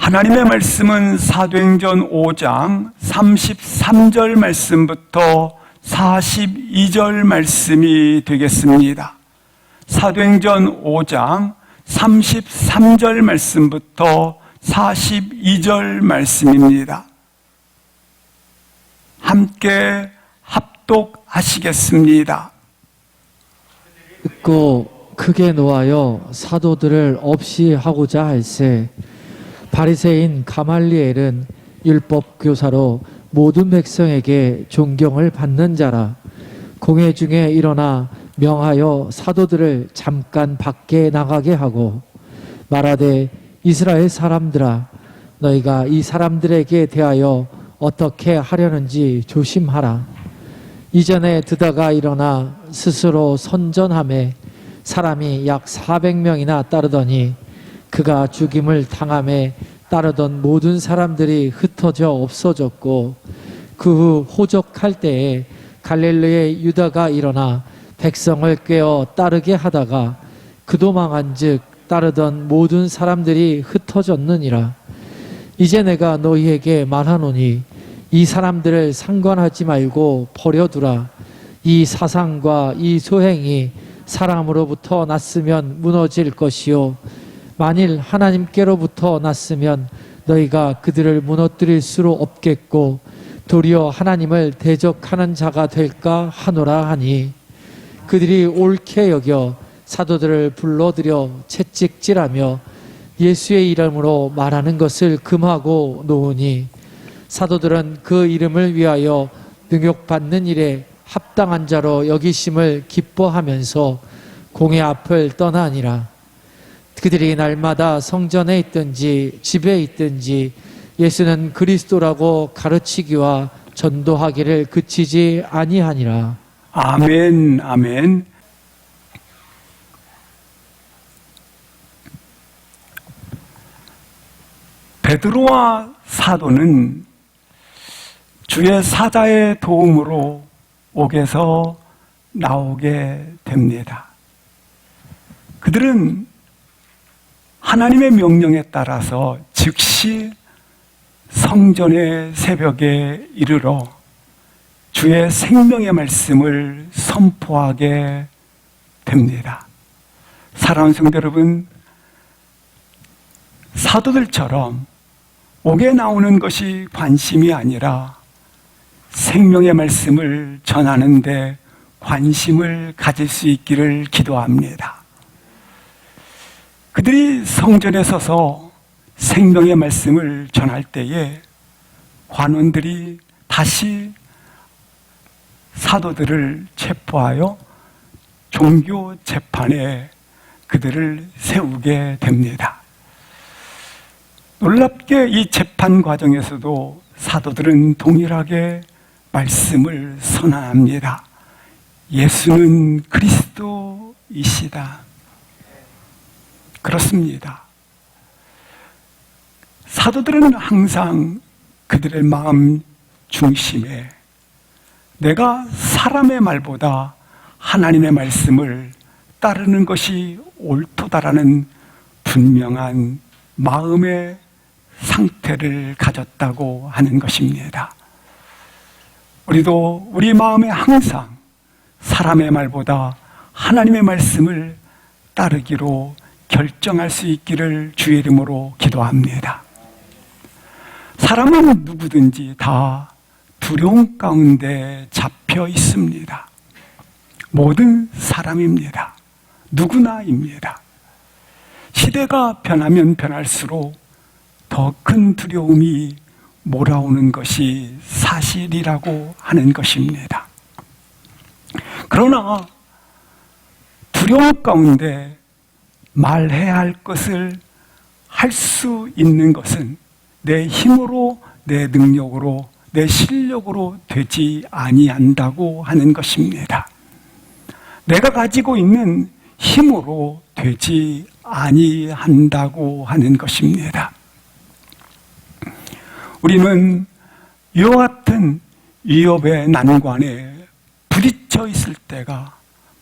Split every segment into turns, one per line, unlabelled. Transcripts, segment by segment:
하나님의 말씀은 사도행전 5장 33절 말씀부터 42절 말씀이 되겠습니다. 사도행전 5장 33절 말씀부터 42절 말씀입니다. 함께 합독하시겠습니다.
듣고 크게 노하여 사도들을 없이 하고자 할세. 바리새인 가말리엘은 율법 교사로 모든 백성에게 존경을 받는 자라. 공회 중에 일어나 명하여 사도들을 잠깐 밖에 나가게 하고 말하되, 이스라엘 사람들아, 너희가 이 사람들에게 대하여 어떻게 하려는지 조심하라. 이전에 드다가 일어나 스스로 선전하매 사람이 약 400명이나 따르더니 그가 죽임을 당함에 따르던 모든 사람들이 흩어져 없어졌고, 그 후 호적할 때에 갈릴리의 유다가 일어나 백성을 꿰어 따르게 하다가 그도 망한즉 따르던 모든 사람들이 흩어졌느니라. 이제 내가 너희에게 말하노니 이 사람들을 상관하지 말고 버려두라. 이 사상과 이 소행이 사람으로부터 났으면 무너질 것이요, 만일 하나님께로부터 났으면 너희가 그들을 무너뜨릴 수 없겠고 도리어 하나님을 대적하는 자가 될까 하노라 하니, 그들이 옳게 여겨 사도들을 불러들여 채찍질하며 예수의 이름으로 말하는 것을 금하고 놓으니, 사도들은 그 이름을 위하여 능욕받는 일에 합당한 자로 여기심을 기뻐하면서 공회 앞을 떠나니라. 그들이 날마다 성전에 있든지 집에 있든지 예수는 그리스도라고 가르치기와 전도하기를 그치지 아니하니라.
아멘, 아멘. 베드로와 사도는 주의 사자의 도움으로 옥에서 나오게 됩니다. 그들은 하나님의 명령에 따라서 즉시 성전의 새벽에 이르러 주의 생명의 말씀을 선포하게 됩니다. 사랑하는 성도 여러분, 사도들처럼 옥에 나오는 것이 관심이 아니라 생명의 말씀을 전하는 데 관심을 가질 수 있기를 기도합니다. 그들이 성전에 서서 생명의 말씀을 전할 때에 관원들이 다시 사도들을 체포하여 종교 재판에 그들을 세우게 됩니다. 놀랍게 이 재판 과정에서도 사도들은 동일하게 말씀을 선언합니다. 예수는 그리스도이시다. 그렇습니다. 사도들은 항상 그들의 마음 중심에 내가 사람의 말보다 하나님의 말씀을 따르는 것이 옳도다라는 분명한 마음의 상태를 가졌다고 하는 것입니다. 우리도 우리 마음에 항상 사람의 말보다 하나님의 말씀을 따르기로 결정할 수 있기를 주의 이름으로 기도합니다. 사람은 누구든지 다 두려움 가운데 잡혀 있습니다. 모든 사람입니다. 누구나입니다. 시대가 변하면 변할수록 더 큰 두려움이 몰아오는 것이 사실이라고 하는 것입니다. 그러나 두려움 가운데 말해야 할 것을 할 수 있는 것은 내 힘으로, 내 능력으로, 내 실력으로 되지 아니한다고 하는 것입니다. 내가 가지고 있는 힘으로 되지 아니한다고 하는 것입니다. 우리는 이와 같은 위협의 난관에 부딪혀 있을 때가,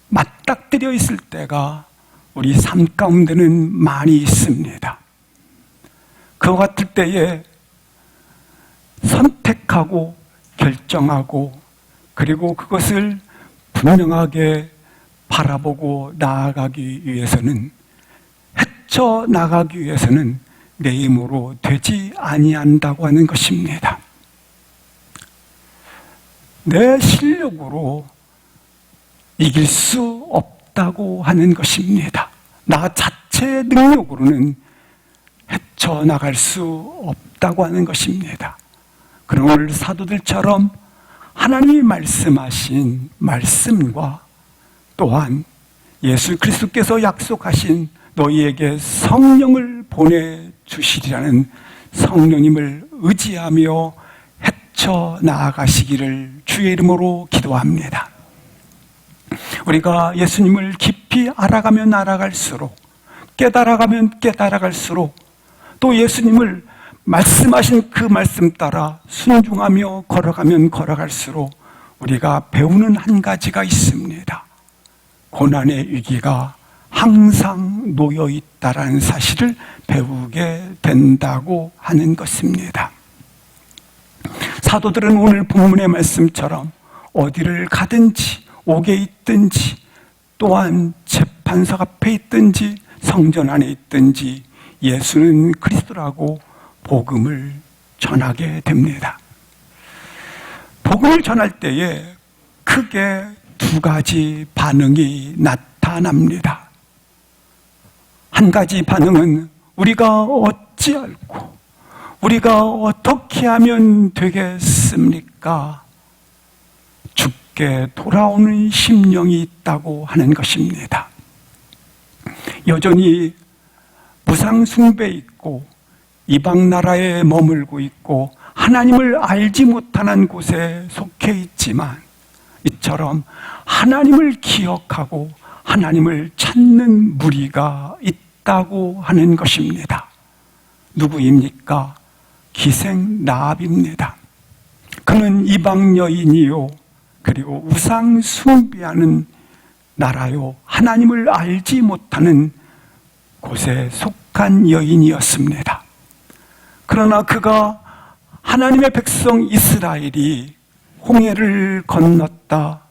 맞닥뜨려 있을 때가 우리 삶 가운데는 많이 있습니다. 그와 같을 때에 선택하고 결정하고 그리고 그것을 분명하게 바라보고 나아가기 위해서는, 헤쳐나가기 위해서는 내 힘으로 되지 아니한다고 하는 것입니다. 내 실력으로 이길 수 없다고 하는 것입니다. 나 자체의 능력으로는 헤쳐나갈 수 없다고 하는 것입니다. 그럼 오늘 사도들처럼 하나님이 말씀하신 말씀과 또한 예수 그리스도께서 약속하신 너희에게 성령을 보내주시리라는 성령님을 의지하며 헤쳐나가시기를 주의 이름으로 기도합니다. 우리가 예수님을 깊이 알아가면 알아갈수록, 깨달아가면 깨달아갈수록, 또 예수님을 말씀하신 그 말씀 따라 순종하며 걸어가면 걸어갈수록 우리가 배우는 한 가지가 있습니다. 고난의 위기가 항상 놓여 있다라는 사실을 배우게 된다고 하는 것입니다. 사도들은 오늘 본문의 말씀처럼 어디를 가든지, 옥에 있든지, 또한 재판석 앞에 있든지, 성전 안에 있든지 예수는 그리스도라고 복음을 전하게 됩니다. 복음을 전할 때에 크게 두 가지 반응이 나타납니다. 한 가지 반응은 우리가 어찌 알고, 우리가 어떻게 하면 되겠습니까? 죽게 돌아오는 심령이 있다고 하는 것입니다. 여전히 무상 숭배에 있고 이방 나라에 머물고 있고 하나님을 알지 못하는 곳에 속해 있지만 이처럼 하나님을 기억하고 하나님을 찾는 무리가 있다고 하는 것입니다. 누구입니까? 기생 라합입니다. 그는 이방 여인이요, 그리고 우상 숭배하는 나라요, 하나님을 알지 못하는 곳에 속한 여인이었습니다. 그러나 그가 하나님의 백성 이스라엘이 홍해를 건넜다,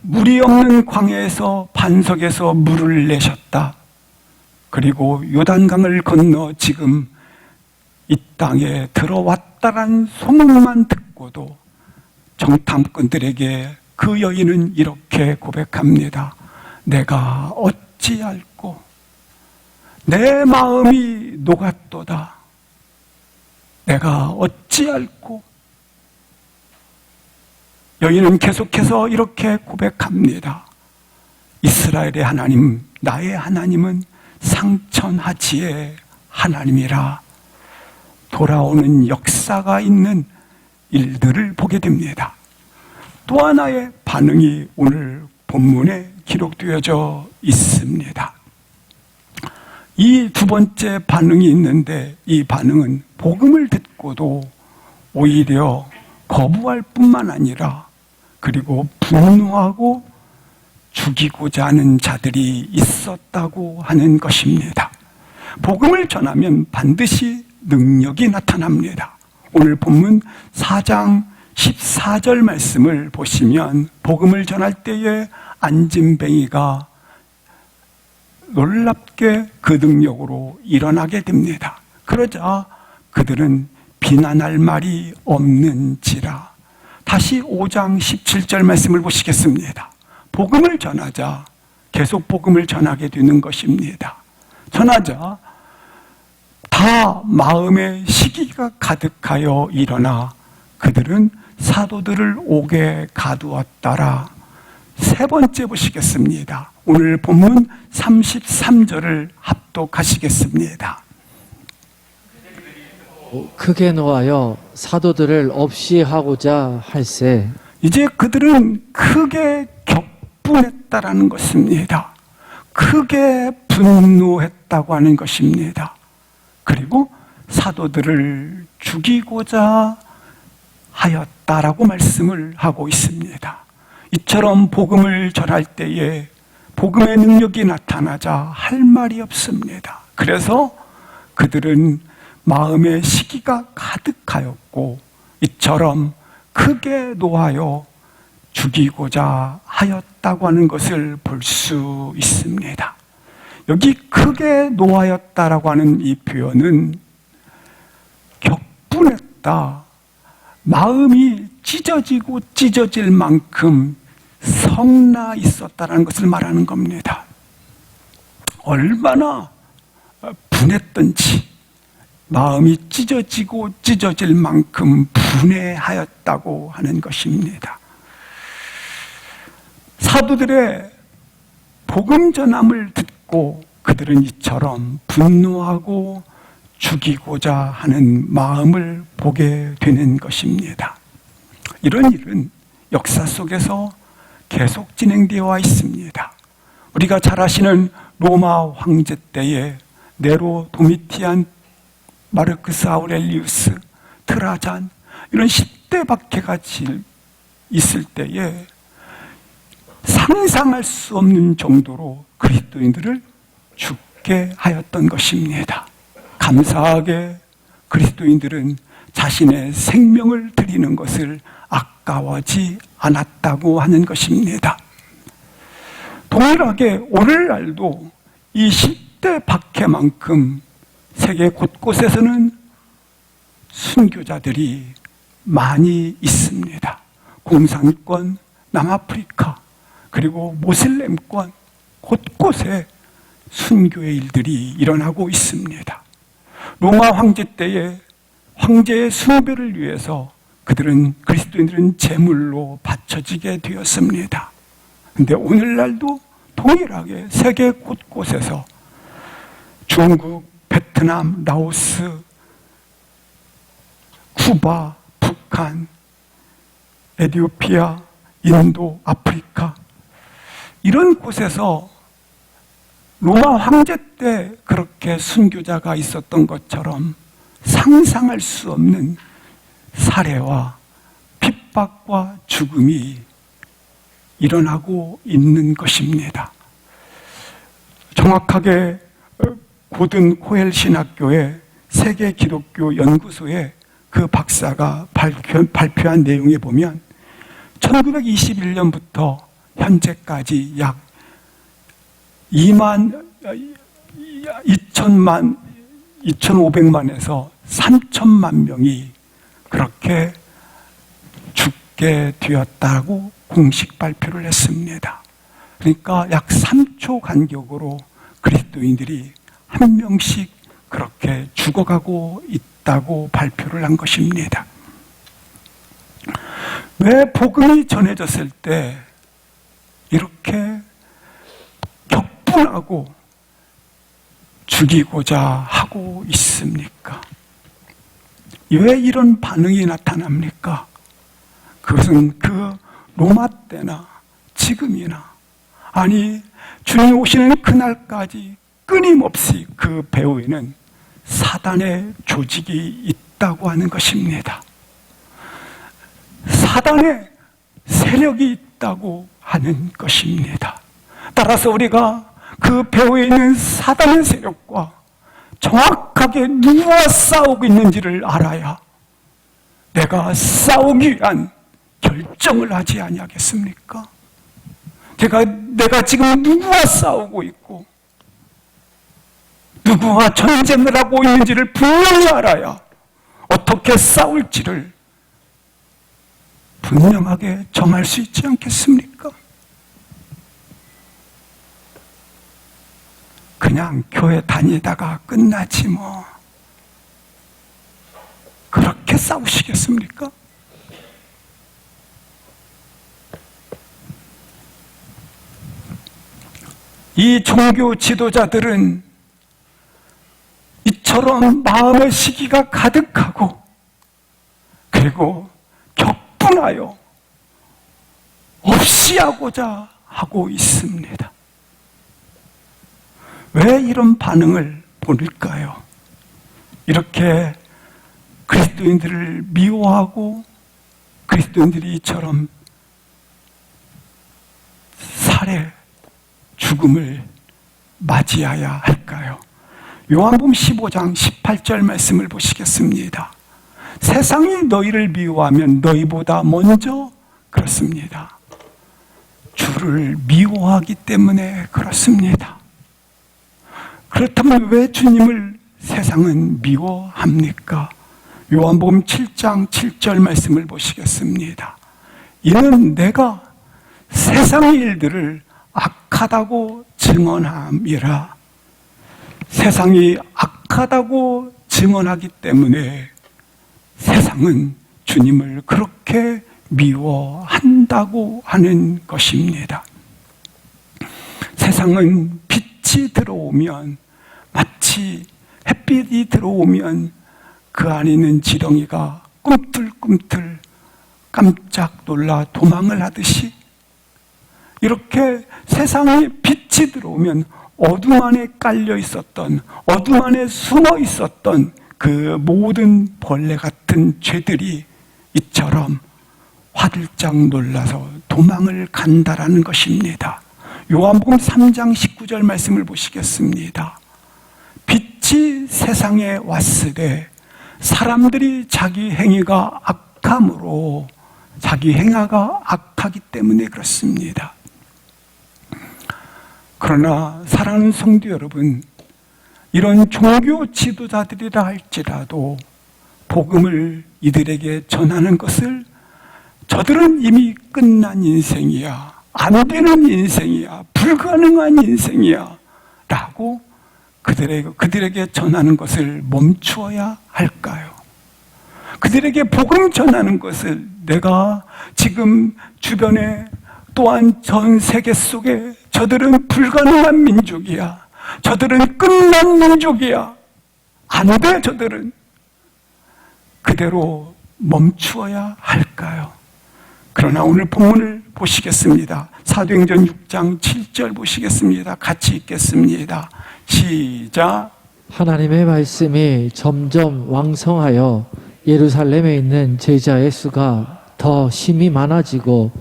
물이 없는 광야에서 반석에서 물을 내셨다, 그리고 요단강을 건너 지금 이 땅에 들어왔다란 소문만 듣고도 정탐꾼들에게 그 여인은 이렇게 고백합니다. 내가 어찌 알고 내 마음이 녹았도다. 내가 어찌 알고. 여인은 계속해서 이렇게 고백합니다. 이스라엘의 하나님, 나의 하나님은 상천하지의 하나님이라. 돌아오는 역사가 있는 일들을 보게 됩니다. 또 하나의 반응이 오늘 본문에 기록되어져 있습니다. 이 두 번째 반응이 있는데, 이 반응은 복음을 듣고도 오히려 거부할 뿐만 아니라 그리고 분노하고 죽이고자 하는 자들이 있었다고 하는 것입니다. 복음을 전하면 반드시 능력이 나타납니다. 오늘 본문 4장 14절 말씀을 보시면 복음을 전할 때에 안진뱅이가 놀랍게 그 능력으로 일어나게 됩니다. 그러자 그들은 비난할 말이 없는지라. 다시 5장 17절 말씀을 보시겠습니다. 복음을 전하자 계속 복음을 전하게 되는 것입니다. 전하자 다 마음에 시기가 가득하여 일어나 그들은 사도들을 옥에 가두었더라. 세 번째 보시겠습니다. 오늘 본문 33절을 합독하시겠습니다.
크게 노하여 사도들을 없이 하고자 할세.
이제 그들은 크게 격분했다라는 것입니다. 크게 분노했다고 하는 것입니다. 그리고 사도들을 죽이고자 하였다라고 말씀을 하고 있습니다. 이처럼 복음을 전할 때에 복음의 능력이 나타나자 할 말이 없습니다. 그래서 그들은 마음의 시기가 가득하였고 이처럼 크게 노하여 죽이고자 하였다고 하는 것을 볼 수 있습니다. 여기 크게 노하였다라고 하는 이 표현은 격분했다, 마음이 찢어지고 찢어질 만큼 성나 있었다라는 것을 말하는 겁니다. 얼마나 분했던지 마음이 찢어지고 찢어질 만큼 분해하였다고 하는 것입니다. 사도들의 복음 전함을 듣고 그들은 이처럼 분노하고 죽이고자 하는 마음을 보게 되는 것입니다. 이런 일은 역사 속에서 계속 진행되어 있습니다. 우리가 잘 아시는 로마 황제 때에 네로, 도미티안, 마르크스 아우렐리우스, 트라잔 이런 10대 박해가 있을 때에 상상할 수 없는 정도로 그리스도인들을 죽게 하였던 것입니다. 감사하게 그리스도인들은 자신의 생명을 드리는 것을 아까워하지 않았다고 하는 것입니다. 동일하게 오늘날도 이 10대 박해만큼 세계 곳곳에서는 순교자들이 많이 있습니다. 공산권, 남아프리카, 그리고 모슬렘권 곳곳에 순교의 일들이 일어나고 있습니다. 로마 황제 때에 황제의 숭배를 위해서 그리스도인들은 제물로 바쳐지게 되었습니다. 그런데 오늘날도 동일하게 세계 곳곳에서 중국, 베트남, 라오스, 쿠바, 북한, 에티오피아, 인도, 아프리카 이런 곳에서 로마 황제 때 그렇게 순교자가 있었던 것처럼 상상할 수 없는 살해와 핍박과 죽음이 일어나고 있는 것입니다. 정확하게 고든 코엘 신학교의 세계 기독교 연구소의 그 박사가 발표한 내용에 보면 1921년부터 현재까지 약 2,500만에서 3천만 명이 그렇게 죽게 되었다고 공식 발표를 했습니다. 그러니까 약 3초 간격으로 그리스도인들이 한 명씩 그렇게 죽어가고 있다고 발표를 한 것입니다. 왜 복음이 전해졌을 때 이렇게 격분하고 죽이고자 하고 있습니까? 왜 이런 반응이 나타납니까? 그것은 그 로마 때나 지금이나 아니 주님 오시는 그날까지 끊임없이 그 배후에는 사단의 조직이 있다고 하는 것입니다. 사단의 세력이 있다고 하는 것입니다. 따라서 우리가 그 배후에 있는 사단의 세력과 정확하게 누구와 싸우고 있는지를 알아야 내가 싸우기 위한 결정을 하지 아니하겠습니까? 내가 지금 누구와 싸우고 있고 누구와 전쟁을 하고 있는지를 분명히 알아야 어떻게 싸울지를 분명하게 정할 수 있지 않겠습니까? 그냥 교회 다니다가 끝나지 뭐 그렇게 싸우시겠습니까? 이 종교 지도자들은 이처럼 마음의 시기가 가득하고 그리고 격분하여 없이 하고자 하고 있습니다. 왜 이런 반응을 보일까요? 이렇게 그리스도인들을 미워하고 그리스도인들이 이처럼 살해, 죽음을 맞이해야 할까요? 요한복음 15장 18절 말씀을 보시겠습니다. 세상이 너희를 미워하면 너희보다 먼저 그렇습니다. 주를 미워하기 때문에 그렇습니다. 그렇다면 왜 주님을 세상은 미워합니까? 요한복음 7장 7절 말씀을 보시겠습니다. 이는 내가 세상의 일들을 악하다고 증언함이라. 세상이 악하다고 증언하기 때문에 세상은 주님을 그렇게 미워한다고 하는 것입니다. 세상은 빛이 들어오면, 마치 햇빛이 들어오면 그 안에 있는 지렁이가 꿈틀꿈틀 깜짝 놀라 도망을 하듯이, 이렇게 세상에 빛이 들어오면 어둠 안에 깔려 있었던, 어둠 안에 숨어 있었던 그 모든 벌레 같은 죄들이 이처럼 화들짝 놀라서 도망을 간다라는 것입니다. 요한복음 3장 19절 말씀을 보시겠습니다. 빛이 세상에 왔으되 사람들이 자기 행위가 악함으로, 자기 행위가 악하기 때문에 그렇습니다. 그러나 사랑하는 성도 여러분, 이런 종교 지도자들이라 할지라도 복음을 이들에게 전하는 것을 저들은 이미 끝난 인생이야, 안 되는 인생이야, 불가능한 인생이야 라고 그들에게 전하는 것을 멈추어야 할까요? 그들에게 복음 전하는 것을 내가 지금 주변에, 또한 전 세계 속에 저들은 불가능한 민족이야, 저들은 끝난 민족이야, 안 돼, 저들은, 그대로 멈추어야 할까요? 그러나 오늘 본문을 보시겠습니다. 사도행전 6장 7절 보시겠습니다. 같이 읽겠습니다. 시작.
하나님의 말씀이 점점 왕성하여 예루살렘에 있는 제자의 수가 더 심히 많아지고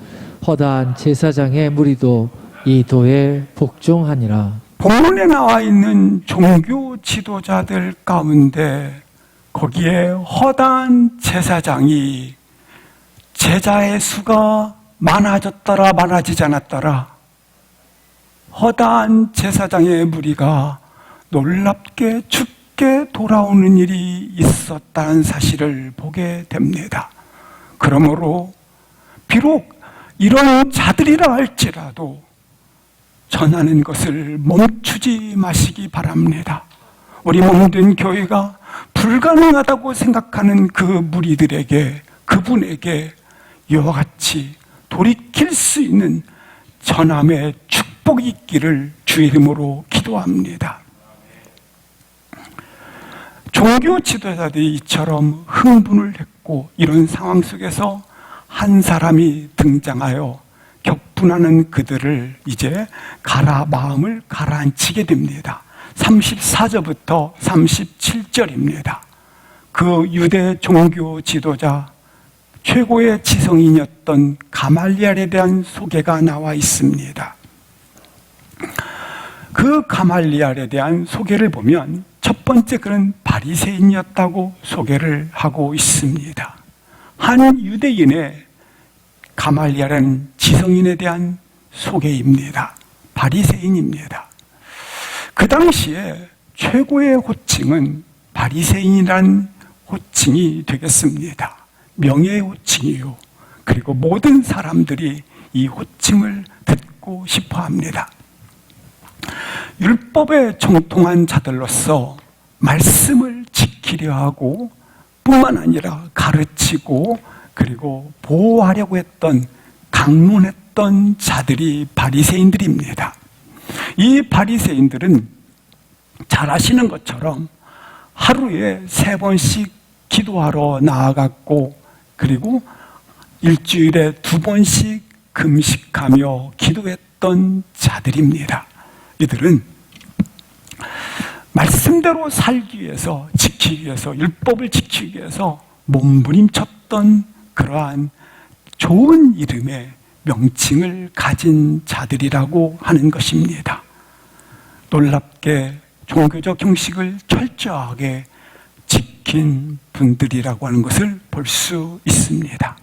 허다한 제사장의 무리도 이 도에 복종하니라.
본문에 나와 있는 종교 지도자들 가운데 거기에 허다한 제사장이, 제자의 수가 많아졌더라 많아지지 않았더라, 허다한 제사장의 무리가 놀랍게 죽게 돌아오는 일이 있었다는 사실을 보게 됩니다. 그러므로 비록 이런 자들이라 할지라도 전하는 것을 멈추지 마시기 바랍니다. 우리 몸된 교회가 불가능하다고 생각하는 그 무리들에게, 그분에게 이와 같이 돌이킬 수 있는 전함의 축복이 있기를 주의 이름으로 기도합니다. 종교 지도자들이 이처럼 흥분을 했고, 이런 상황 속에서 한 사람이 등장하여 격분하는 그들을 이제 마음을 가라앉히게 됩니다. 34절부터 37절입니다. 그 유대 종교 지도자, 최고의 지성인이었던 가말리엘에 대한 소개가 나와 있습니다. 그 가말리엘에 대한 소개를 보면 첫 번째, 그는 바리새인이었다고 소개를 하고 있습니다. 한 유대인의 가말리엘은 지성인에 대한 소개입니다. 바리새인입니다. 그 당시에 최고의 호칭은 바리새인이라는 호칭이 되겠습니다. 명예의 호칭이요. 그리고 모든 사람들이 이 호칭을 듣고 싶어 합니다. 율법에 정통한 자들로서 말씀을 지키려 하고 뿐만 아니라 가르치고 그리고 보호하려고 했던, 강론했던 자들이 바리새인들입니다. 이 바리새인들은 잘 아시는 것처럼 하루에 3번씩 기도하러 나아갔고, 그리고 일주일에 2번씩 금식하며 기도했던 자들입니다. 이들은 말씀대로 살기 위해서, 지키기 위해서, 율법을 지키기 위해서 몸부림쳤던 그러한 좋은 이름의 명칭을 가진 자들이라고 하는 것입니다. 놀랍게 종교적 형식을 철저하게 지킨 분들이라고 하는 것을 볼 수 있습니다.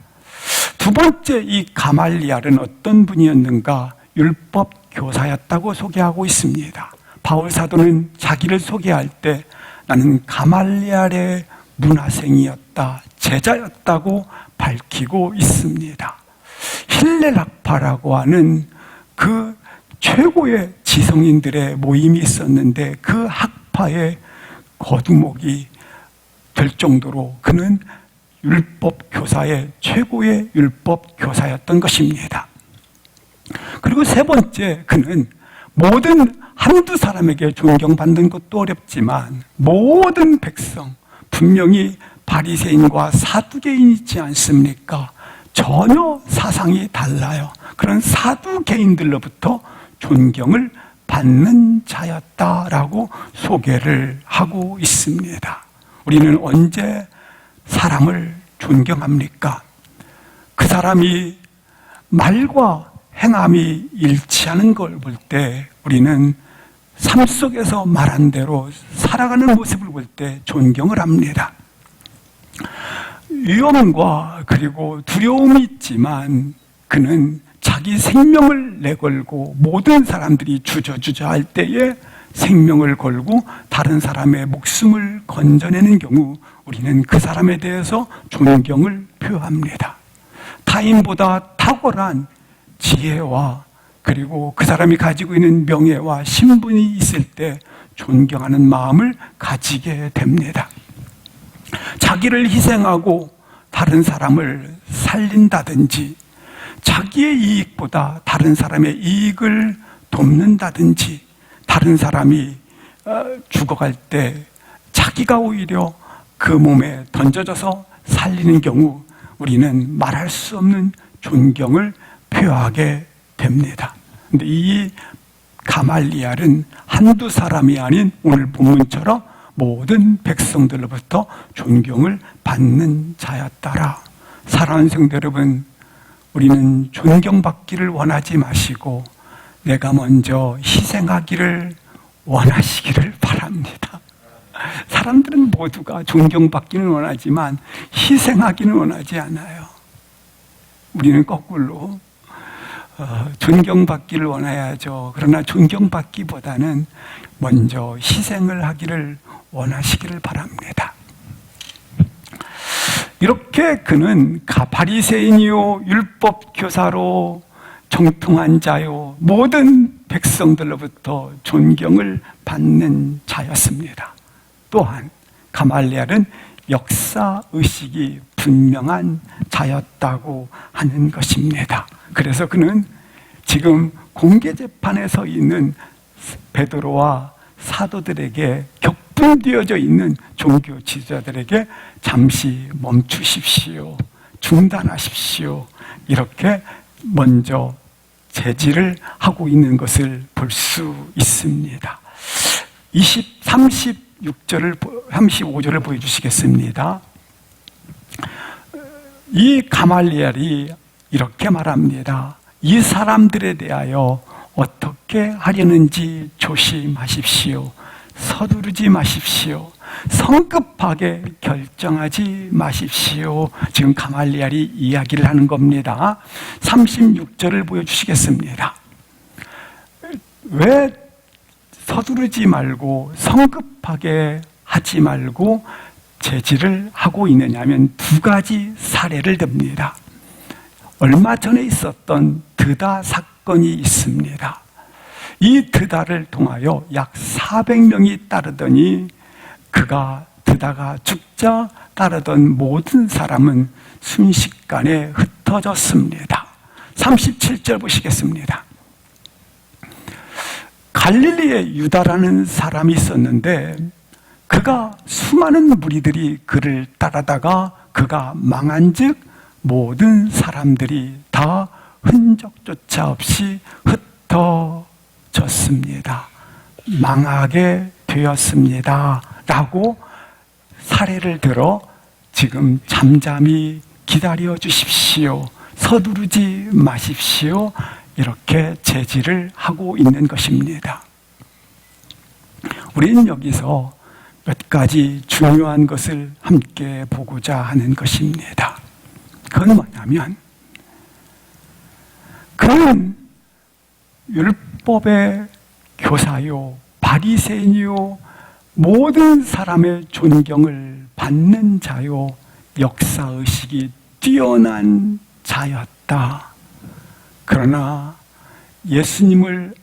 두 번째, 이 가말리알은 어떤 분이었는가? 율법 교사였다고 소개하고 있습니다. 바울 사도는 자기를 소개할 때 나는 가말리알의 문화생이었다, 제자였다고 밝히고 있습니다. 힐렐학파라고 하는 그 최고의 지성인들의 모임이 있었는데 그 학파의 거두목이 될 정도로 그는 율법 교사의 최고의 율법 교사였던 것입니다. 그리고 세 번째, 그는 모든 한두 사람에게 존경받는 것도 어렵지만 모든 백성, 분명히 바리새인과 사두개인이 있지 않습니까? 전혀 사상이 달라요. 그런 사두개인들로부터 존경을 받는 자였다라고 소개를 하고 있습니다. 우리는 언제 사람을 존경합니까? 그 사람이 말과 행함이 일치하는 걸 볼 때 우리는 삶 속에서 말한 대로 살아가는 모습을 볼 때 존경을 합니다. 위험과 그리고 두려움이 있지만 그는 자기 생명을 내걸고 모든 사람들이 주저주저 할 때에 생명을 걸고 다른 사람의 목숨을 건져내는 경우 우리는 그 사람에 대해서 존경을 표합니다. 타인보다 탁월한 지혜와 그리고 그 사람이 가지고 있는 명예와 신분이 있을 때 존경하는 마음을 가지게 됩니다. 자기를 희생하고 다른 사람을 살린다든지 자기의 이익보다 다른 사람의 이익을 돕는다든지 다른 사람이 죽어갈 때 자기가 오히려 그 몸에 던져져서 살리는 경우 우리는 말할 수 없는 존경을 표하게 됩니다. 근데 이 가말리알은 한두 사람이 아닌 오늘 본문처럼 모든 백성들로부터 존경을 받는 자였다라. 사랑하는 성도 여러분, 우리는 존경받기를 원하지 마시고 내가 먼저 희생하기를 원하시기를 바랍니다. 사람들은 모두가 존경받기는 원하지만 희생하기는 원하지 않아요. 우리는 거꾸로 존경받기를 원해야죠. 그러나 존경받기보다는 먼저 희생을 하기를 원하시기를 바랍니다. 이렇게 그는 바리새인이요 율법 교사로 정통한 자요 모든 백성들로부터 존경을 받는 자였습니다. 또한 가말리알은 역사의식이 분명한 자였다고 하는 것입니다. 그래서 그는 지금 공개재판에 서 있는 베드로와 사도들에게 격분되어져 있는 종교 지도자들에게 잠시 멈추십시오, 중단하십시오, 이렇게 먼저 제지를 하고 있는 것을 볼 수 있습니다. 35절을 보여주시겠습니다. 이 가말리알이 이렇게 말합니다. 이 사람들에 대하여 어떻게 하려는지 조심하십시오. 서두르지 마십시오. 성급하게 결정하지 마십시오. 지금 가말리알이 이야기를 하는 겁니다. 36절을 보여주시겠습니다. 왜 서두르지 말고 성급하게 하지 말고 제지를 하고 있느냐면 두 가지 사례를 듭니다. 얼마 전에 있었던 드다 사건이 있습니다. 이 드다를 통하여 약 400명이 따르더니 드다가 죽자 따르던 모든 사람은 순식간에 흩어졌습니다. 37절 보시겠습니다. 갈릴리에 유다라는 사람이 있었는데 그가 수많은 무리들이 그를 따라다가 그가 망한즉 모든 사람들이 다 흔적조차 없이 흩어졌습니다. 망하게 되었습니다. 라고 사례를 들어 지금 잠잠히 기다려 주십시오. 서두르지 마십시오. 이렇게 제지를 하고 있는 것입니다. 우리는 여기서 몇 가지 중요한 것을 함께 보고자 하는 것입니다. 그건 뭐냐면, 그는 율법의 교사요, 바리새인이요, 모든 사람의 존경을 받는 자요, 역사의식이 뛰어난 자였다. 그러나 예수님을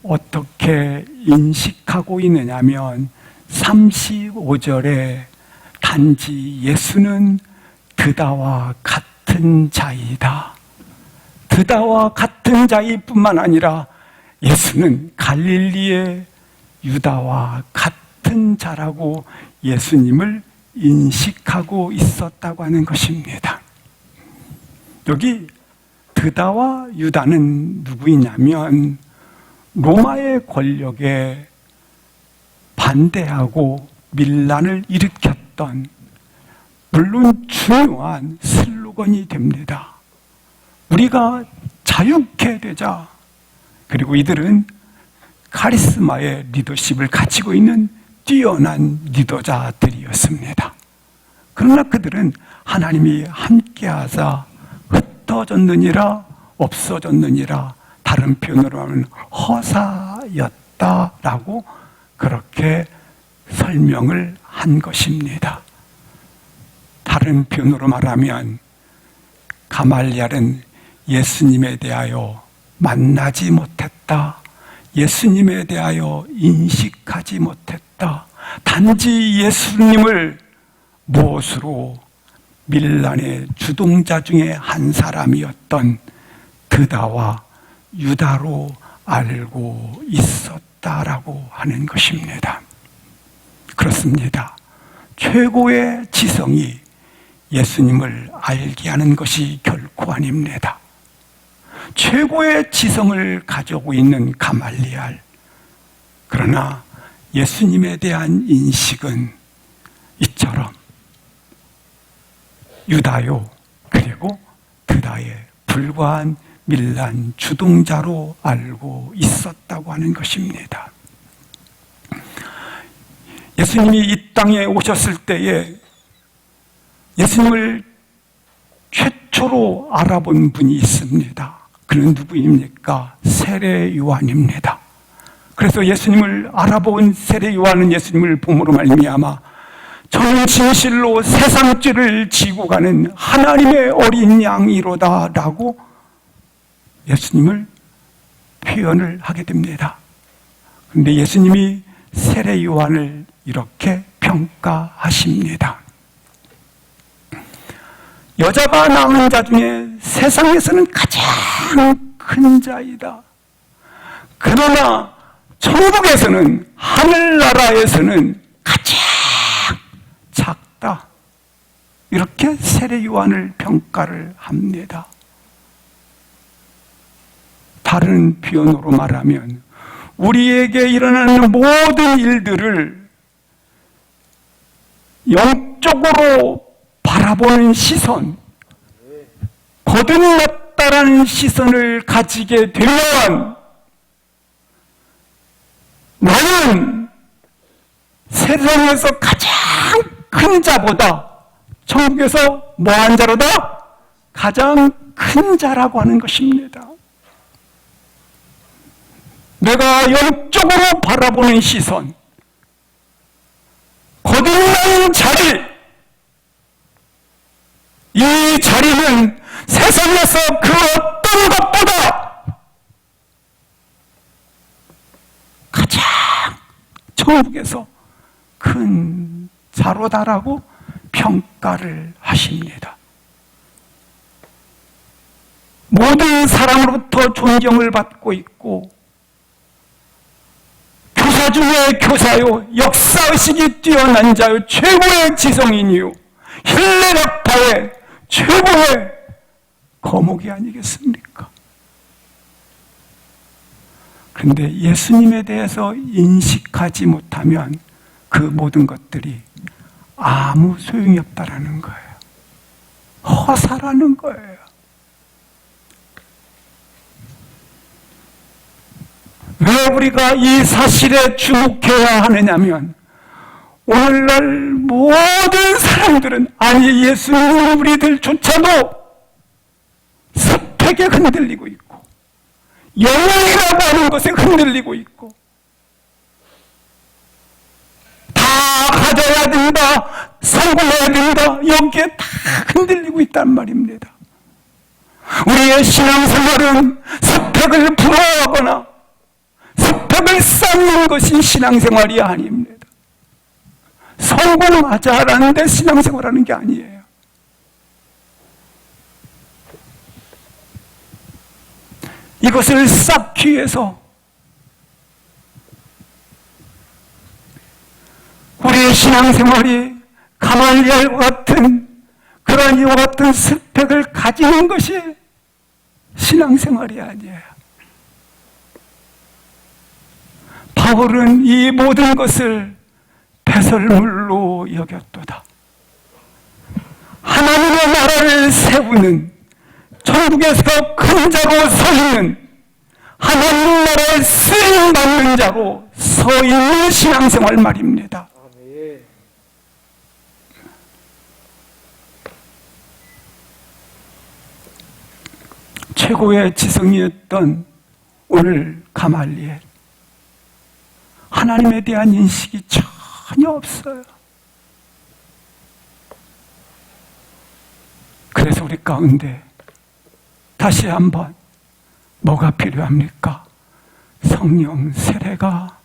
어떻게 인식하고 있느냐면 35절에 단지 예수는 드다와 같은 자이다. 드다와 같은 자이뿐만 아니라 예수는 갈릴리의 유다와 같은 자라고 예수님을 인식하고 있었다고 하는 것입니다. 여기 드다와 유다는 누구이냐면 로마의 권력에 반대하고 밀란을 일으켰던 물론 중요한 슬로건이 됩니다. 우리가 자유케 되자. 그리고 이들은 카리스마의 리더십을 가지고 있는 뛰어난 리더자들이었습니다. 그러나 그들은 하나님이 함께하사 흩어졌느니라 없어졌느니라, 다른 표현으로 하면 허사였다라고 그렇게 설명을 한 것입니다. 다른 표현으로 말하면 가말리엘은 예수님에 대하여 만나지 못했다. 예수님에 대하여 인식하지 못했다. 단지 예수님을 무엇으로 밀란의 주동자 중에 한 사람이었던 드다와 유다로 알고 있었다라고 하는 것입니다. 그렇습니다. 최고의 지성이 예수님을 알게 하는 것이 결코 아닙니다. 최고의 지성을 가지고 있는 가말리엘, 그러나 예수님에 대한 인식은 이처럼 유다요 그리고 드다에 불과한 밀란 주동자로 알고 있었다고 하는 것입니다. 예수님이 이 땅에 오셨을 때에 예수님을 최초로 알아본 분이 있습니다. 그는 누구입니까? 세례 요한입니다. 그래서 예수님을 알아본 세례 요한은 예수님을 봄으로 말미암아 저는 진실로 세상 죄를 지고 가는 하나님의 어린 양이로다 라고 예수님을 표현을 하게 됩니다. 그런데 예수님이 세례 요한을 이렇게 평가하십니다. 여자가 낳은 자 중에 세상에서는 가장 큰 자이다. 그러나 천국에서는, 하늘나라에서는 가장 작다. 이렇게 세례 요한을 평가를 합니다. 다른 표현으로 말하면 우리에게 일어나는 모든 일들을 영적으로 바라보는 시선, 거듭났다라는 시선을 가지게 되면 나는 세상에서 가장 큰 자보다 천국에서 뭐한 자로다? 가장 큰 자라고 하는 것입니다. 내가 영적으로 바라보는 시선, 거듭나는 자리, 이 자리는 세상에서 그 어떤 것보다 가장 천국에서 큰 자로다라고 평가를 하십니다. 모든 사람으로부터 존경을 받고 있고 교사 중에 교사요, 역사의식이 뛰어난 자요, 최고의 지성인이요, 힐레락파의 최고의 거목이 아니겠습니까? 그런데 예수님에 대해서 인식하지 못하면 그 모든 것들이 아무 소용이 없다라는 거예요. 허사라는 거예요. 왜 우리가 이 사실에 주목해야 하느냐면, 오늘날 모든 사람들은, 아니 예수님 우리들조차도 습격에 흔들리고 있고 영웅이라고 하는 것에 흔들리고 있고, 다 가져야 된다, 성공해야 된다, 여기에 다 흔들리고 있단 말입니다. 우리의 신앙생활은 스펙을 부러워하거나 스펙을 쌓는 것이 신앙생활이 아닙니다. 성공하자라는데 신앙생활하는 게 아니에요. 이것을 쌓기 위해서 우리의 신앙생활이 가말리엘과 같은 그런 이와 같은 스펙을 가지는 것이 신앙생활이 아니에요. 바울은 이 모든 것을 배설물로 여겼도다. 하나님의 나라를 세우는, 천국에서 큰 자로 서 있는, 하나님 나라에 쓰임받는 자로 서 있는 신앙생활 말입니다. 최고의 지성이었던 오늘 가말리엘, 하나님에 대한 인식이 전혀 없어요. 그래서 우리 가운데 다시 한번 뭐가 필요합니까? 성령 세례가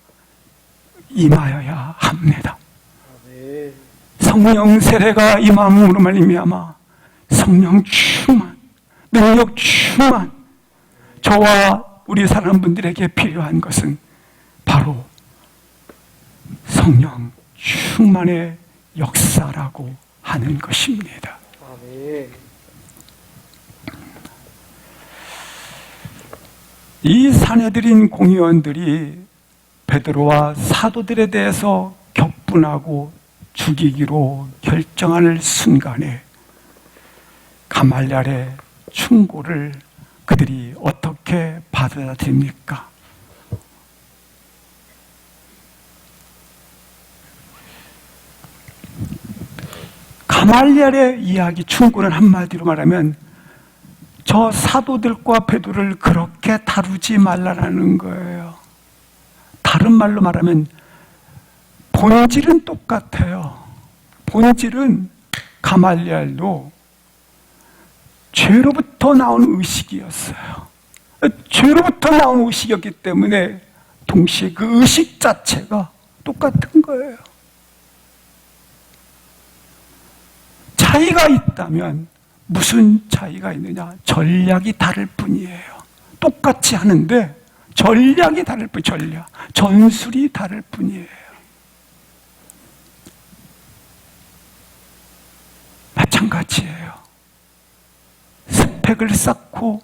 임하여야 합니다. 성령 세례가 임함으로 말미암아 성령 충만, 능력 충만, 저와 우리 사람분들에게 필요한 것은 바로 성령 충만의 역사라고 하는 것입니다. 이 사내들인 공의원들이 베드로와 사도들에 대해서 격분하고 죽이기로 결정할 순간에 가말리엘의 충고를 그들이 어떻게 받아들입니까? 가말리엘의 이야기, 충고는 한마디로 말하면 저 사도들과 베드로를 그렇게 다루지 말라라는 거예요. 다른 말로 말하면 본질은 똑같아요. 본질은 가말리엘도 죄로부터 나온 의식이었어요. 죄로부터 나온 의식이었기 때문에 동시에 그 의식 자체가 똑같은 거예요. 차이가 있다면 무슨 차이가 있느냐? 전략이 다를 뿐이에요. 똑같이 하는데 전략이 다를 뿐, 전술이 다를 뿐이에요. 마찬가지예요. 스펙을 쌓고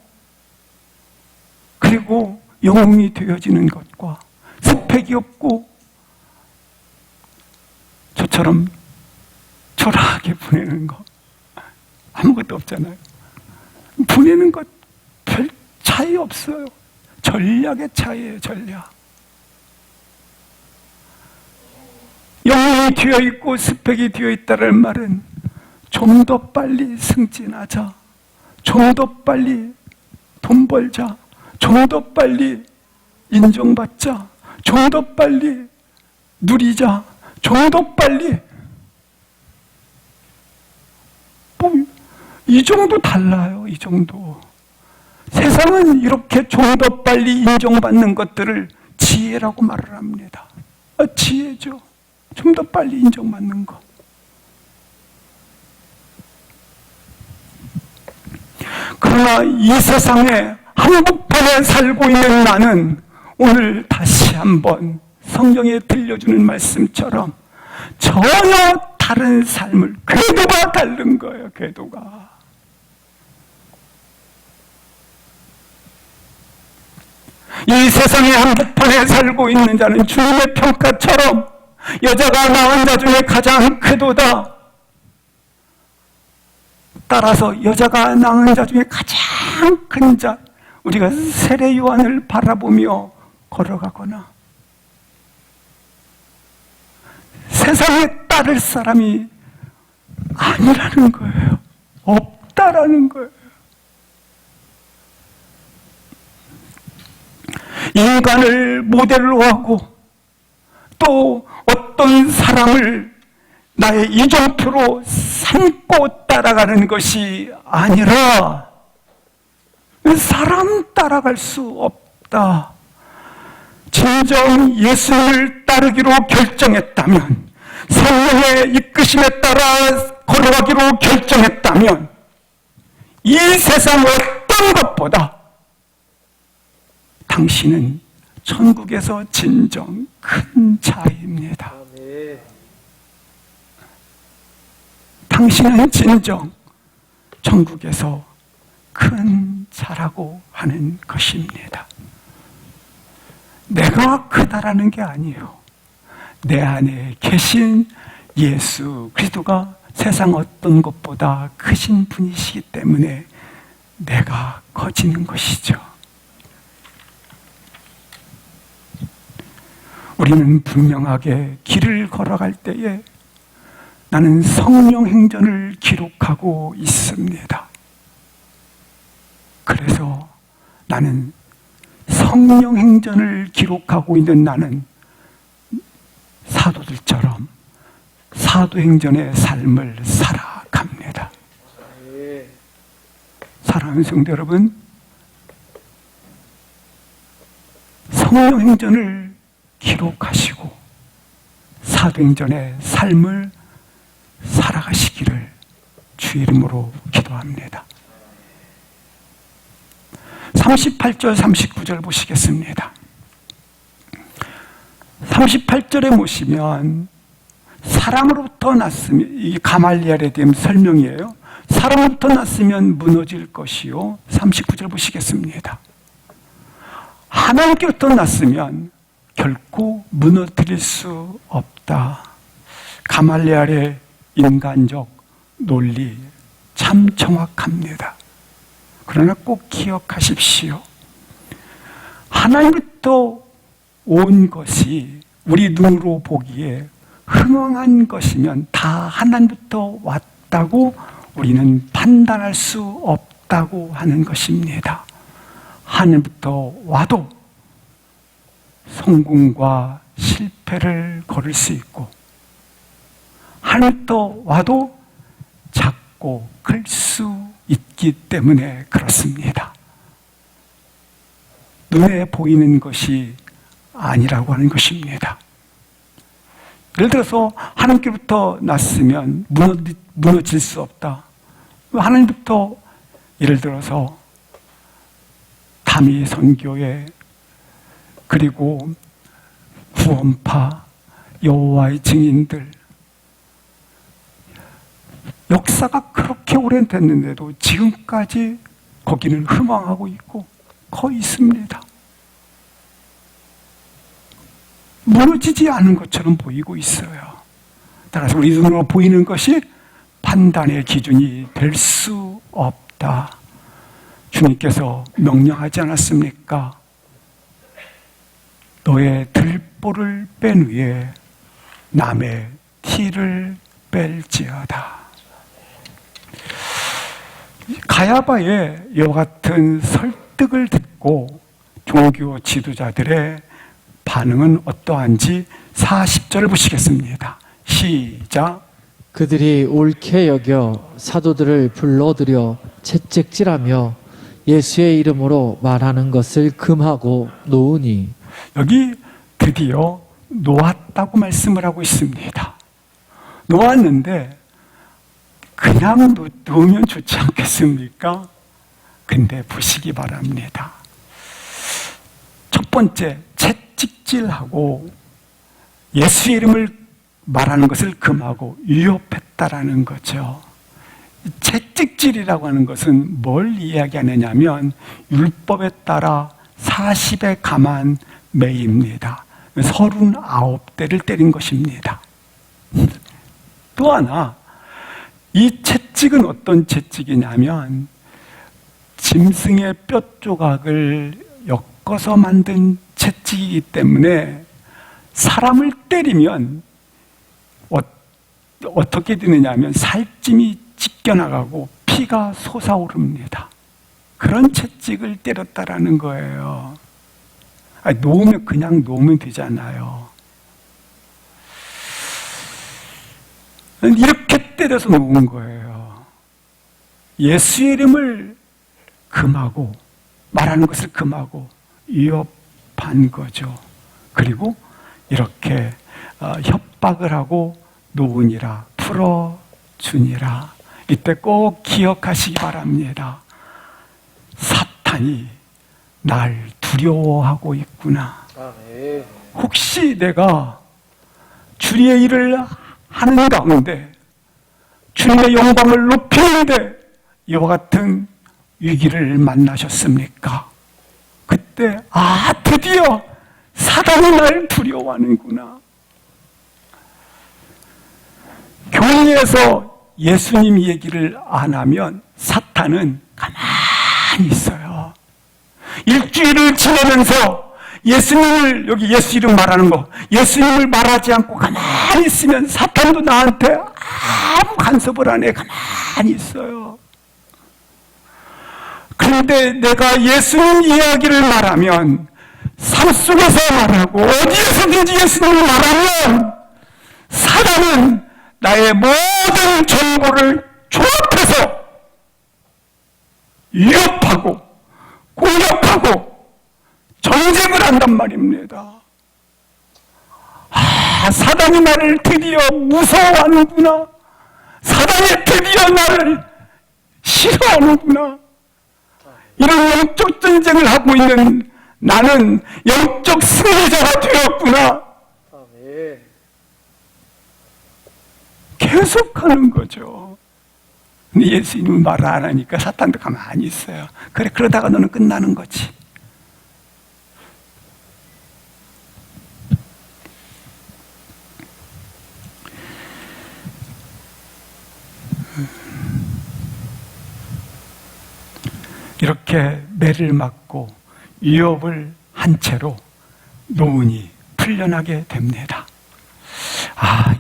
그리고 영웅이 되어지는 것과 스펙이 없고 저처럼 초라하게 보내는 것, 아무것도 없잖아요. 보내는 것 별 차이 없어요. 전략의 차이예요, 전략. 영웅이 되어 있고 스펙이 되어 있다는 말은 좀 더 빨리 승진하자, 좀 더 빨리 돈 벌자, 좀 더 빨리 인정받자, 좀 더 빨리 누리자, 좀 더 빨리, 이 정도 달라요. 이 정도. 세상은 이렇게 좀 더 빨리 인정받는 것들을 지혜라고 말을 합니다. 지혜죠. 좀 더 빨리 인정받는 것. 그러나 이 세상에 한복판에 살고 있는 나는 오늘 다시 한번 성경에 들려주는 말씀처럼 전혀 다른 삶을, 궤도가 다른 거예요. 궤도가. 이 세상의 한복판에 살고 있는 자는 주님의 평가처럼 여자가 낳은 자 중에 가장 궤도다. 따라서 여자가 낳은 자 중에 가장 큰 자, 우리가 세례 요한을 바라보며 걸어가거나 세상에 따를 사람이 아니라는 거예요. 없다라는 거예요. 인간을 모델로 하고 또 어떤 사람을 나의 이정표로 삼고 따라가는 것이 아니라 사람 따라갈 수 없다. 진정 예수를 따르기로 결정했다면, 성령의 이끄심에 따라 걸어가기로 결정했다면 이 세상 어떤 것보다 당신은 천국에서 진정 큰 자입니다. 당신은 진정 천국에서 큰 자라고 하는 것입니다. 내가 크다라는 게 아니에요. 내 안에 계신 예수 그리스도가 세상 어떤 것보다 크신 분이시기 때문에 내가 커지는 것이죠. 우리는 분명하게 길을 걸어갈 때에 나는 성령 행전을 기록하고 있습니다. 그래서 나는 성령 행전을 기록하고 있는 나는 사도들처럼 사도행전의 삶을 살아갑니다. 사랑하는 성도 여러분, 성령 행전을 기록하시고 사도행전의 삶을 살아가시기를 주 이름으로 기도합니다. 38절 39절 보시겠습니다. 38절에 보시면 사람으로부터 났으면, 이게 가말리엘에 대한 설명이에요. 사람으로부터 났으면 무너질 것이요. 39절 보시겠습니다. 하나님께로부터 났으면 결코 무너뜨릴 수 없다. 가말리엘의 인간적 논리 참 정확합니다. 그러나 꼭 기억하십시오. 하나님부터 온 것이 우리 눈으로 보기에 흥황한 것이면 다 하나님부터 왔다고 우리는 판단할 수 없다고 하는 것입니다. 하나님부터 와도 성공과 실패를 거를 수 있고, 하나님부터 와도 작고 클 수 있기 때문에 그렇습니다. 눈에 보이는 것이 아니라고 하는 것입니다. 예를 들어서 하나님께로부터 났으면 무너질 수 없다. 하나님부터 예를 들어서 다미 선교회 그리고 구원파 여호와의 증인들 역사가 그렇게 오래됐는데도 지금까지 거기는 흥황하고 있고 거의 있습니다. 무너지지 않은 것처럼 보이고 있어요. 따라서 우리 눈으로 보이는 것이 판단의 기준이 될 수 없다. 주님께서 명령하지 않았습니까? 너의 들보를 뺀 후에 남의 티를 뺄지어다. 가야바의 이와 같은 설득을 듣고 종교 지도자들의 반응은 어떠한지 40절을 보시겠습니다. 시작.
그들이 옳게 여겨 사도들을 불러들여 채찍질하며 예수의 이름으로 말하는 것을 금하고 놓으니. 여기
드디어 놓았다고 말씀을 하고 있습니다. 놓았는데 그냥 놓으면 좋지 않겠습니까? 근데 보시기 바랍니다. 첫 번째, 채찍질하고 예수의 이름을 말하는 것을 금하고 위협했다라는 거죠. 채찍질이라고 하는 것은 뭘 이야기하느냐면 율법에 따라 40의 가만 매입니다. 39대를 때린 것입니다. 또 하나, 이 채찍은 어떤 채찍이냐면 짐승의 뼈 조각을 섞어서 만든 채찍이기 때문에 사람을 때리면 어떻게 되느냐 하면 살찜이 찢겨나가고 피가 솟아오릅니다. 그런 채찍을 때렸다라는 거예요. 아니, 놓으면 그냥 놓으면 되잖아요. 이렇게 때려서 놓은 거예요. 예수의 이름을 금하고 말하는 것을 금하고 위협한 거죠. 그리고 이렇게 협박을 하고 놓으니라 풀어주니라. 이때 꼭 기억하시기 바랍니다. 사탄이 날 두려워하고 있구나. 혹시 내가 주님의 일을 하는 가운데 주님의 영광을 높이는데 이와 같은 위기를 만나셨습니까? 그때 드디어 사단이 날 두려워하는구나. 교회에서 예수님 얘기를 안 하면 사탄은 가만히 있어요. 일주일을 지내면서 예수님을, 여기 예수 이름 말하는 거, 예수님을 말하지 않고 가만히 있으면 사탄도 나한테 아무 간섭을 안 해. 가만히 있어요. 그런데 내가 예수님 이야기를 말하면, 삶 속에서 말하고 어디에서든지 예수님을 말하면 사단은 나의 모든 정보를 조합해서 위협하고 공격하고 전쟁을 한단 말입니다. 사단이 나를 드디어 무서워하는구나. 사단이 드디어 나를 싫어하는구나. 이런 영적 전쟁을 하고 있는 나는 영적 승리자가 되었구나. 계속하는 거죠. 근데 예수님은 말을 안 하니까 사탄도 가만히 있어요. 그래, 그러다가 너는 끝나는 거지. 이렇게 매를 맞고 위협을 한 채로 노은이 풀려나게 됩니다.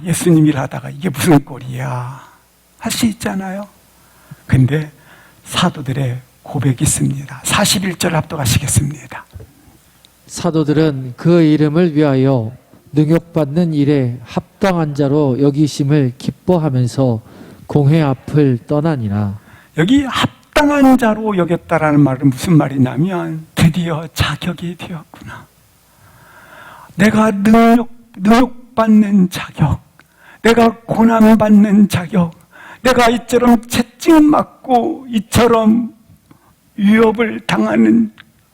예수님 일하다가 이게 무슨 꼴이야 할 수 있잖아요. 근데 사도들의 고백이 있습니다. 41절 합독하시겠습니다.
사도들은 그 이름을 위하여 능욕받는 일에 합당한 자로 여기심을 기뻐하면서 공회 앞을 떠나니라.
여기 합당한 자로 여겼다라는 말은 무슨 말이냐면 드디어 자격이 되었구나. 내가 능욕받는 자격, 내가 고난받는 자격, 내가 이처럼 채찍 맞고 이처럼 위협을 당하는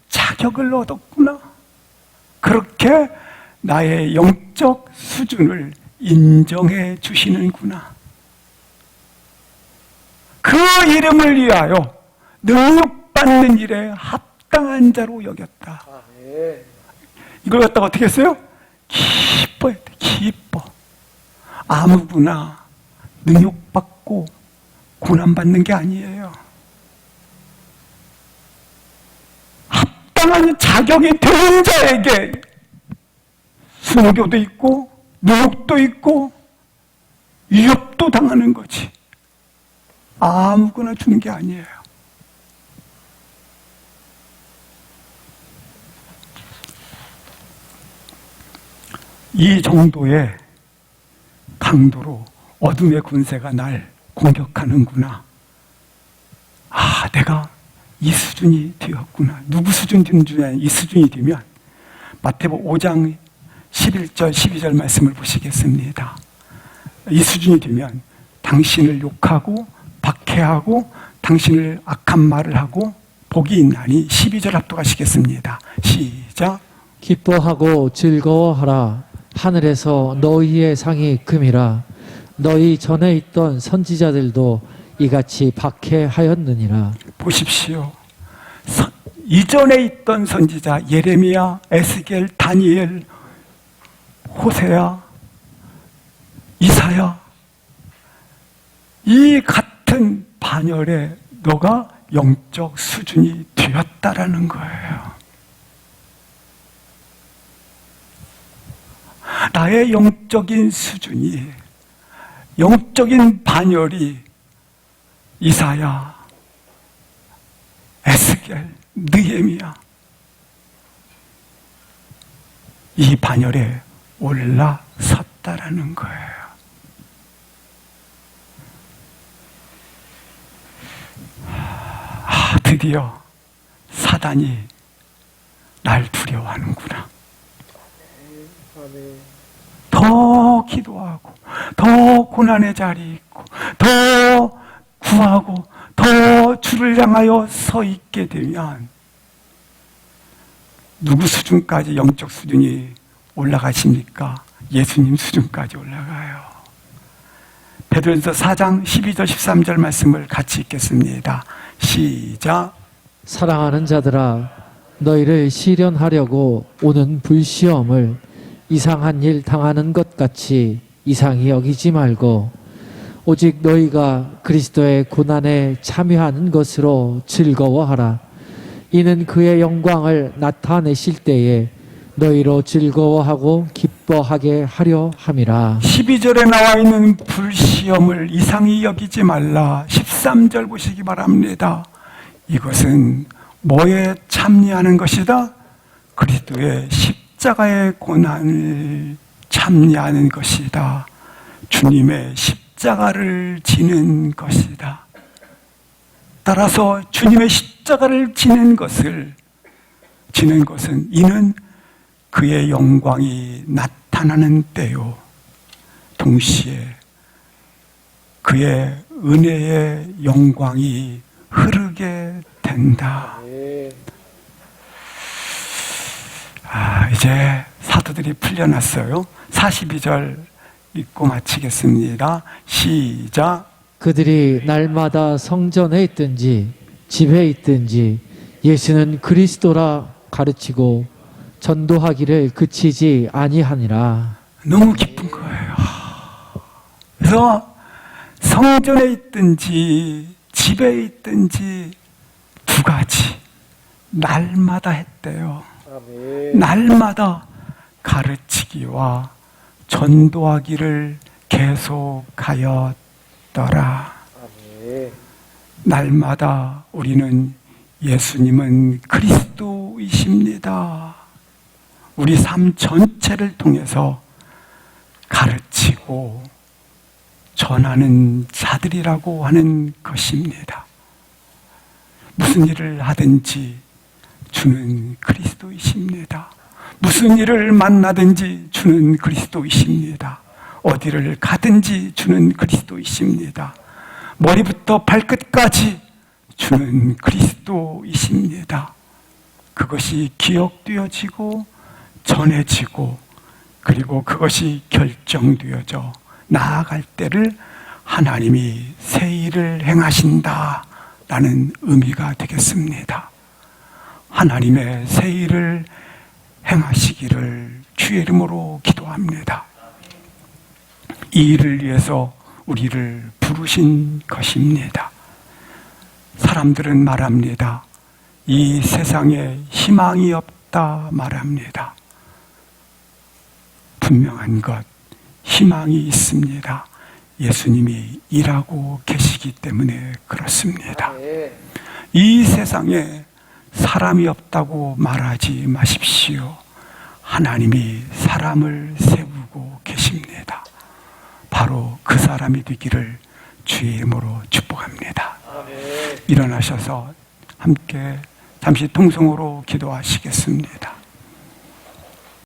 자격을 얻었구나. 그렇게 나의 영적 수준을 인정해 주시는구나. 그 이름을 위하여 능력받는 일에 합당한 자로 여겼다. 이걸 갖다가 어떻게 했어요? 기뻐야 돼. 기뻐. 아무구나 능욕받고 고난받는 게 아니에요. 합당한 자격이 되는 자에게 순교도 있고 능욕도 있고 위협도 당하는 거지. 아무거나 주는 게 아니에요. 이 정도의 강도로 어둠의 군세가 날 공격하는구나. 내가 이 수준이 되었구나. 누구 수준이 되는 이 수준이 되면 마태복음 5장 11절 12절 말씀을 보시겠습니다. 이 수준이 되면 당신을 욕하고 박해하고 당신을 악한 말을 하고 복이 있나니 12절 합독하시겠습니다. 시작.
기뻐하고 즐거워하라. 하늘에서 너희의 상이 금이라. 너희 전에 있던 선지자들도 이같이 박해하였느니라.
보십시오. 이전에 있던 선지자 예레미야, 에스겔, 다니엘, 호세야, 이사야, 이 같은 반열에 너가 영적 수준이 되었다라는 거예요. 나의 영적인 수준이, 영적인 반열이 이사야, 에스겔, 느헤미야 이 반열에 올라섰다라는 거예요. 드디어 사단이 날 두려워하는구나. 더 기도하고 더 고난의 자리에 있고 더 구하고 더 주를 향하여 서 있게 되면 누구 수준까지 영적 수준이 올라가십니까? 예수님 수준까지 올라가요. 베드로전서 4장 12절 13절 말씀을 같이 읽겠습니다. 시작.
사랑하는 자들아, 너희를 시련하려고 오는 불시험을 이상한 일 당하는 것 같이 이상히 여기지 말고 오직 너희가 그리스도의 고난에 참여하는 것으로 즐거워하라. 이는 그의 영광을 나타내실 때에 너희로 즐거워하고 기뻐하게 하려 함이라.
12절에 나와 있는 불시험을 이상히 여기지 말라. 13절 보시기 바랍니다. 이것은 뭐에 참여하는 것이다? 그리스도의 십자가의 고난을 참여하는 것이다. 주님의 십자가를 지는 것이다. 따라서 주님의 십자가를 지는 것은 이는 그의 영광이 나타나는 때요, 동시에 그의 은혜의 영광이 흐르게 된다. 이제 사도들이 풀려났어요. 42절 읽고 마치겠습니다. 시작.
그들이 날마다 성전에 있든지 집에 있든지 예수는 그리스도라 가르치고 전도하기를 그치지 아니하니라.
너무 기쁜 거예요. 그래서 성전에 있든지 집에 있든지 두 가지 날마다 했대요. 아멘. 날마다 가르치기와 전도하기를 계속하였더라. 아멘. 날마다 우리는 예수님은 그리스도이십니다. 우리 삶 전체를 통해서 가르치고 전하는 자들이라고 하는 것입니다. 무슨 일을 하든지 주는 그리스도이십니다. 무슨 일을 만나든지 주는 그리스도이십니다. 어디를 가든지 주는 그리스도이십니다. 머리부터 발끝까지 주는 그리스도이십니다. 그것이 기억되어지고 전해지고 그리고 그것이 결정되어져 나아갈 때를 하나님이 새 일을 행하신다라는 의미가 되겠습니다. 하나님의 새 일을 행하시기를 주의 이름으로 기도합니다. 이 일을 위해서 우리를 부르신 것입니다. 사람들은 말합니다. 이 세상에 희망이 없다 말합니다. 분명한 것, 희망이 있습니다. 예수님이 일하고 계시기 때문에 그렇습니다. 이 세상에 사람이 없다고 말하지 마십시오. 하나님이 사람을 세우고 계십니다. 바로 그 사람이 되기를 주의 이름으로 축복합니다. 일어나셔서 함께 잠시 통성으로 기도하시겠습니다.